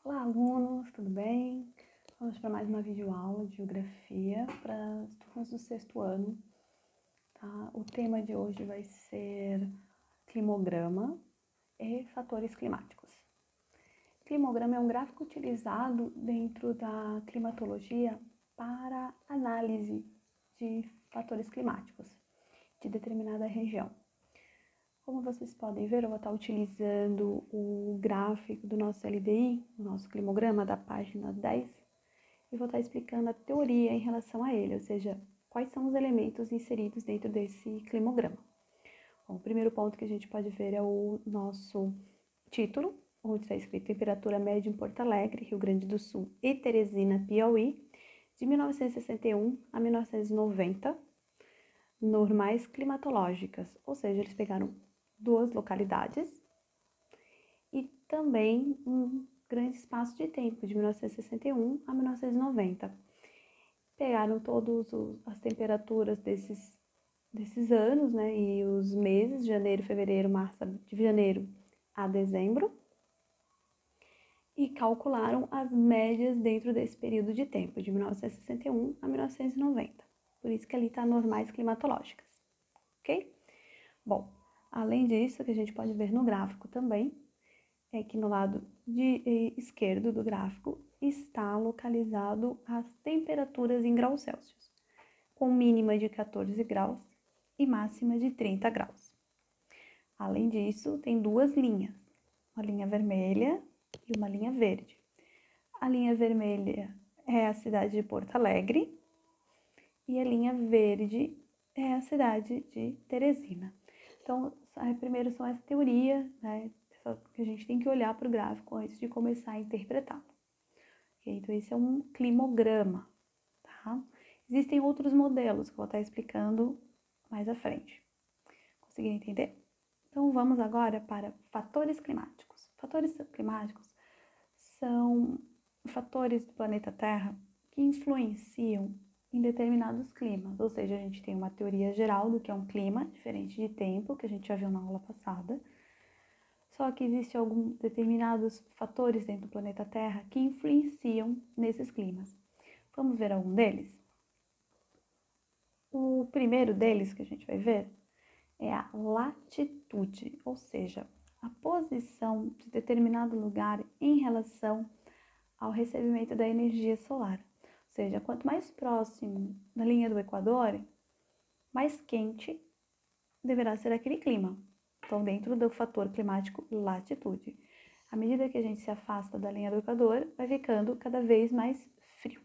Olá, alunos, tudo bem? Vamos para mais uma videoaula de Geografia para os turmas do sexto ano. Tá? O tema de hoje vai ser climograma e fatores climáticos. Climograma é um gráfico utilizado dentro da climatologia para análise de fatores climáticos de determinada região. Como vocês podem ver, eu vou estar utilizando o gráfico do nosso LDI, o nosso climograma da página 10, e vou estar explicando a teoria em relação a ele, ou seja, quais são os elementos inseridos dentro desse climograma. Bom, o primeiro ponto que a gente pode ver é o nosso título, onde está escrito Temperatura Média em Porto Alegre, Rio Grande do Sul e Teresina, Piauí, de 1961 a 1990, normais climatológicas, ou seja, eles pegaram duas localidades e também um grande espaço de tempo, de 1961 a 1990. Pegaram todas as temperaturas desses anos, né, e os meses, janeiro, fevereiro, março, de janeiro a dezembro, e calcularam as médias dentro desse período de tempo, de 1961 a 1990. Por isso que ali está normais climatológicas, ok? Bom, além disso, que a gente pode ver no gráfico também, é que no lado esquerdo do gráfico está localizado as temperaturas em graus Celsius, com mínima de 14 graus e máxima de 30 graus. Além disso, tem duas linhas, uma linha vermelha e uma linha verde. A linha vermelha é a cidade de Porto Alegre e a linha verde é a cidade de Teresina. Então, primeiro são essa teoria, né, que a gente tem que olhar para o gráfico antes de começar a interpretar. Okay? Então, esse é um climograma, tá? Existem outros modelos que eu vou estar explicando mais à frente. Conseguiram entender? Então, vamos agora para fatores climáticos. Fatores climáticos são fatores do planeta Terra que influenciam em determinados climas, ou seja, a gente tem uma teoria geral do que é um clima, diferente de tempo, que a gente já viu na aula passada, só que existem alguns determinados fatores dentro do planeta Terra que influenciam nesses climas. Vamos ver algum deles? O primeiro deles que a gente vai ver é a latitude, ou seja, a posição de determinado lugar em relação ao recebimento da energia solar. Ou seja, quanto mais próximo da linha do Equador, mais quente deverá ser aquele clima. Então, dentro do fator climático latitude. À medida que a gente se afasta da linha do Equador, vai ficando cada vez mais frio.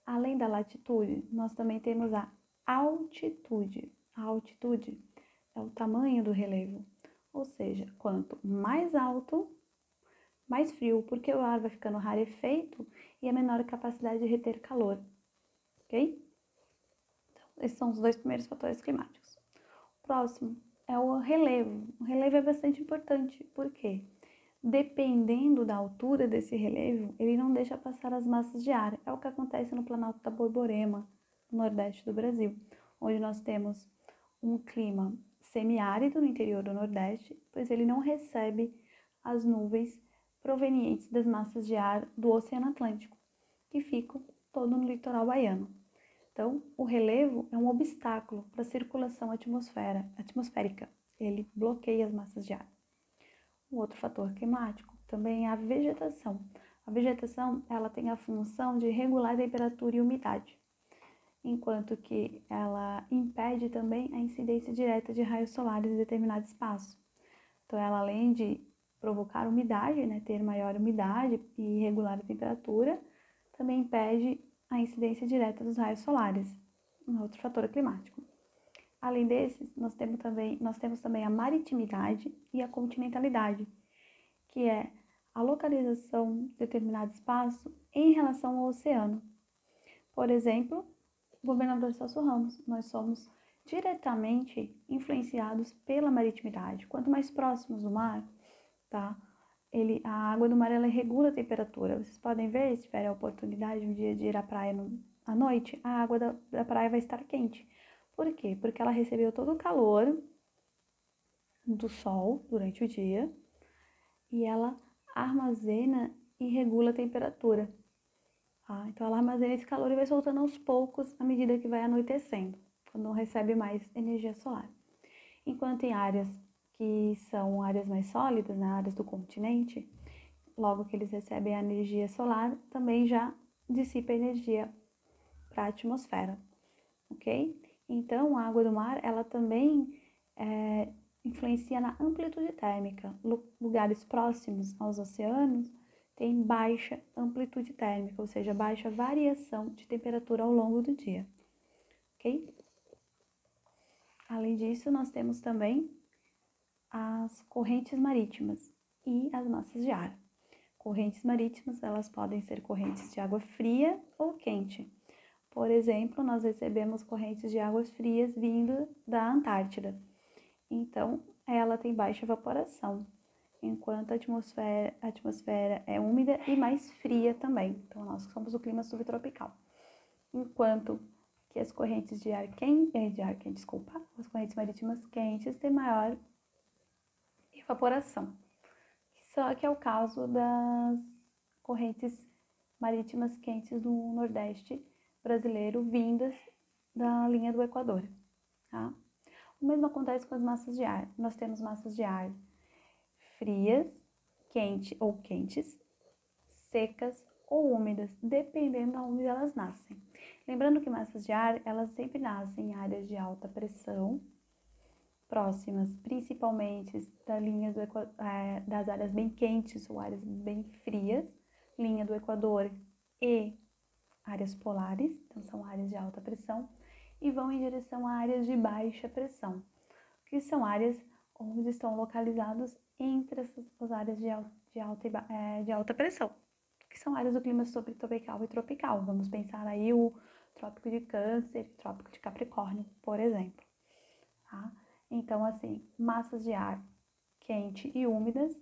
Além da latitude, nós também temos a altitude. A altitude é o tamanho do relevo. Ou seja, quanto mais alto, mais frio, porque o ar vai ficando rarefeito e a menor capacidade de reter calor, ok? Então, esses são os dois primeiros fatores climáticos. O próximo é o relevo. O relevo é bastante importante, por quê? Dependendo da altura desse relevo, ele não deixa passar as massas de ar. É o que acontece no Planalto da Borborema, no nordeste do Brasil, onde nós temos um clima semiárido no interior do Nordeste, pois ele não recebe as nuvens provenientes das massas de ar do Oceano Atlântico, que ficam todo no litoral baiano. Então, o relevo é um obstáculo para a circulação atmosférica. Ele bloqueia as massas de ar. Um outro fator climático também é a vegetação. A vegetação, ela tem a função de regular a temperatura e umidade, enquanto que ela impede também a incidência direta de raios solares em determinado espaço. Então, ela, além de provocar umidade, né, ter maior umidade e regular a temperatura, também impede a incidência direta dos raios solares, um outro fator climático. Além desses, nós temos também a maritimidade e a continentalidade, que é a localização de determinado espaço em relação ao oceano. Por exemplo, governador Celso Ramos, nós somos diretamente influenciados pela maritimidade. Quanto mais próximos do mar, tá? A água do mar, ela regula a temperatura. Vocês podem ver, se tiverem a oportunidade um dia de ir à praia à noite, a água da praia vai estar quente. Por quê? Porque ela recebeu todo o calor do sol durante o dia e ela armazena e regula a temperatura. Tá? Então, ela armazena esse calor e vai soltando aos poucos à medida que vai anoitecendo, quando não recebe mais energia solar. Enquanto em áreas que são áreas mais sólidas, né, áreas do continente, logo que eles recebem a energia solar, também já dissipa energia para a atmosfera, ok? Então, a água do mar, ela também influencia na amplitude térmica. Lugares próximos aos oceanos têm baixa amplitude térmica, ou seja, baixa variação de temperatura ao longo do dia, ok? Além disso, nós temos também as correntes marítimas e as massas de ar. Correntes marítimas, elas podem ser correntes de água fria ou quente. Por exemplo, nós recebemos correntes de águas frias vindo da Antártida. Então, ela tem baixa evaporação, enquanto a atmosfera é úmida e mais fria também. Então, nós somos o clima subtropical. Enquanto que as correntes as correntes marítimas quentes têm maior evaporação. Só que é o caso das correntes marítimas quentes do Nordeste brasileiro vindas da linha do Equador, tá? O mesmo acontece com as massas de ar. Nós temos massas de ar frias, quentes, secas ou úmidas, dependendo de onde elas nascem. Lembrando que massas de ar, elas sempre nascem em áreas de alta pressão, próximas principalmente da linha das áreas bem quentes ou áreas bem frias, linha do Equador e áreas polares, então são áreas de alta pressão, e vão em direção a áreas de baixa pressão, que são áreas onde estão localizados entre as áreas de alta pressão, que são áreas do clima subtropical e tropical. Vamos pensar aí o Trópico de Câncer e Trópico de Capricórnio, por exemplo. Tá? Então, assim, massas de ar quente e úmidas,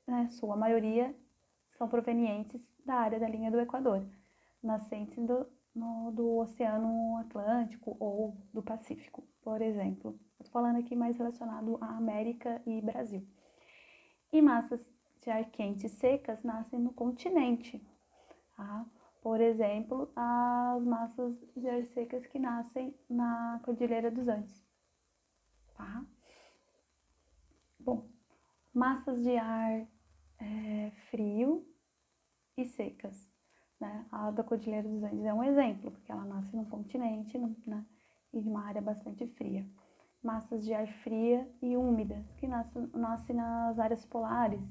né, sua maioria são provenientes da área da linha do Equador, nascentes do Oceano Atlântico ou do Pacífico, por exemplo. Estou falando aqui mais relacionado à América e Brasil. E massas de ar quente secas nascem no continente, tá? Por exemplo, as massas de ar secas que nascem na Cordilheira dos Andes, tá? Bom, massas de ar frio e secas, né? A da Cordilheira dos Andes é um exemplo, porque ela nasce no continente, né? E de uma área bastante fria. Massas de ar fria e úmida, que nasce nas áreas polares,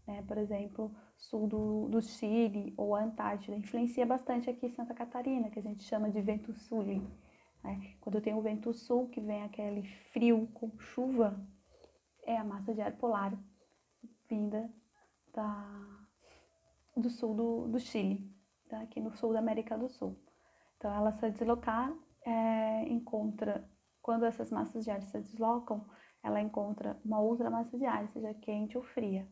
né? Por exemplo, sul do Chile ou a Antártida. Influencia bastante aqui em Santa Catarina, que a gente chama de vento sul, né? Quando tem o vento sul, que vem aquele frio com chuva, é a massa de ar polar vinda do sul do Chile, tá? Aqui no sul da América do Sul. Então, ela se deslocar, quando essas massas de ar se deslocam, ela encontra uma outra massa de ar, seja quente ou fria.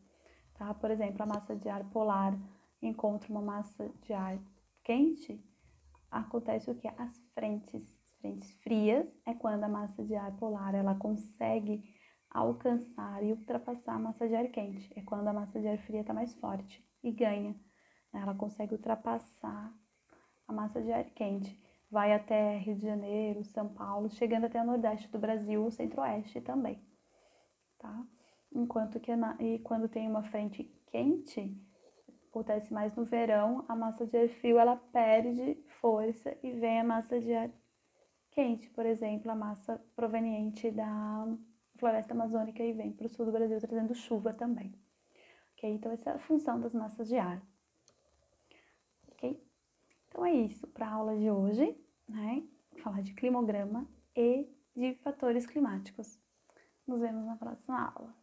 Tá? Por exemplo, a massa de ar polar encontra uma massa de ar quente, acontece o que? As frentes frias é quando a massa de ar polar ela consegue alcançar e ultrapassar a massa de ar quente. É quando a massa de ar fria está mais forte e ganha. Ela consegue ultrapassar a massa de ar quente. Vai até Rio de Janeiro, São Paulo, chegando até o Nordeste do Brasil, o Centro-Oeste também, tá? Enquanto que quando tem uma frente quente, acontece mais no verão, a massa de ar frio ela perde força e vem a massa de ar quente, por exemplo, a massa proveniente da floresta amazônica e vem para o sul do Brasil trazendo chuva também. Ok? Então, essa é a função das massas de ar. Ok? Então, é isso para a aula de hoje, né? Falar de climograma e de fatores climáticos. Nos vemos na próxima aula.